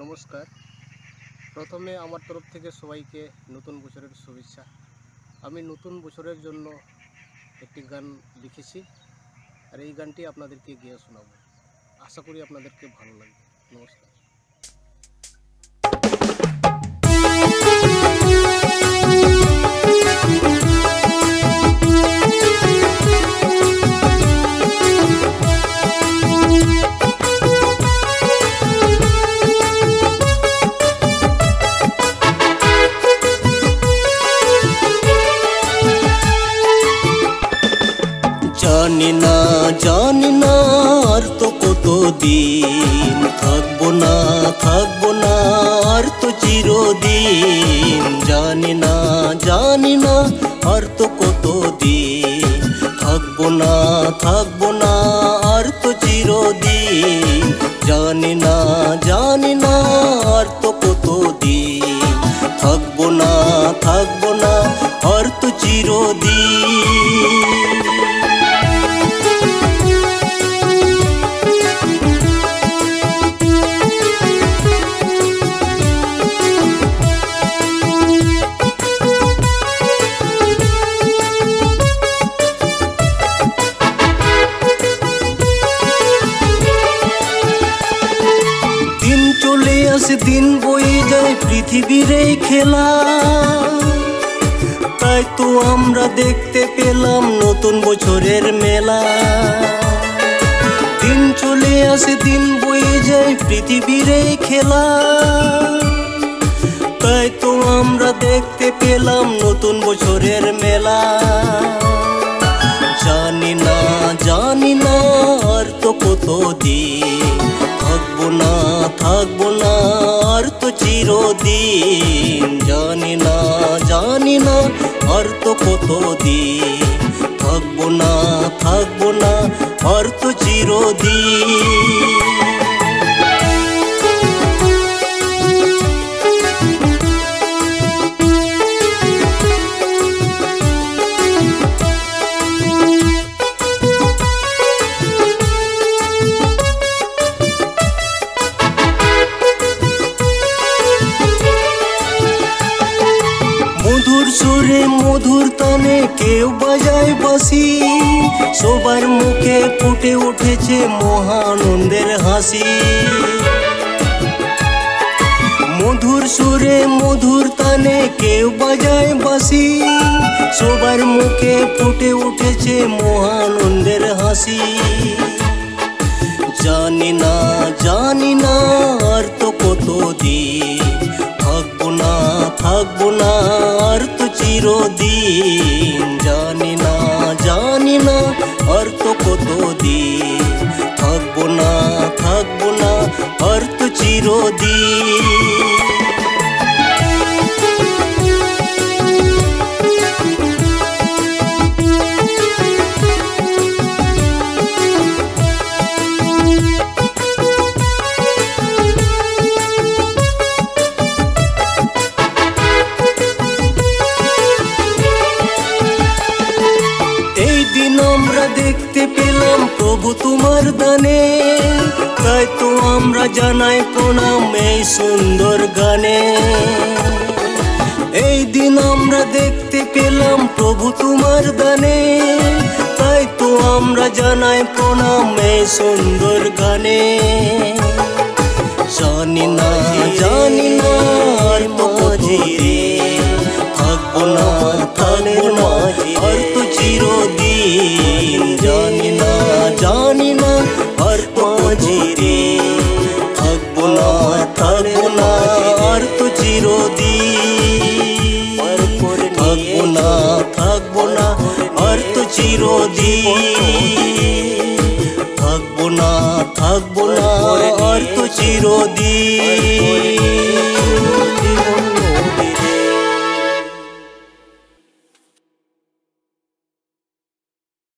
নমস্কার। প্রথমে আমার তরফ থেকে সবাইকে নতুন বছরের শুভেচ্ছা। আমি নতুন বছরের জন্য একটি গান লিখেছি, আর এই গানটি আপনাদেরকে গেয়ে শোনাবো। আশা করি আপনাদেরকে ভালো লাগবে। নমস্কার। জানি না আর তো কতদিন থাকবো না আর তো চিরদিন। জানি না আর তো কতদিন থাকবো না আর তো চিরদিন। জানি না আর তো কতদিন থাকবো না আর তো চিরদিন। দিন বয়ে যায় পৃথিবীর এই খেলা, তাই তো আমরা দেখতে পেলাম নতুন বছরের মেলা। দিন চলে আসে দিন বয়ে যায় পৃথিবীর এই খেলা, তাই তো আমরা দেখতে পেলাম নতুন বছরের মেলা। জানি না আর তো কতদিন থাকবো না আর তো চিরদিন। জানি না আর তো কতদিন থাকবো না আর তো চিরদিন। মধুর সুরে মধুর তানে কেউ বাজায় বাঁশি, সবার মুখে ফুটে উঠেছে মহানন্দের হাসি। মধুর সুরে মধুর তানে কেউ বাজায় বাঁশি, সবার মুখে ফুটে উঠেছে মহানন্দের হাসি। জানি না আর তো কতদিন থাকবো না আর তো চিরদিন। জানি না আর তো কতদিন থাকবো না আর তো চিরদিন। আমরা দেখতে পেলাম প্রভু তোমার দানে, তাই তো আমরা জানাই প্রণাম এই সুন্দর গানে। এই দিন আমরা দেখতে পেলাম প্রভু তোমার দানে, তাই তো আমরা জানাই প্রণাম এই সুন্দর গানে। জানি না আর তো কতদিন থাকবো না আর তো চিরদিন। জানি না আর তো কতদিন থাকবো না আর তো চিরদিন। থাকবো না আর তো চিরদিন। থাকবো না আর তো চিরদিন।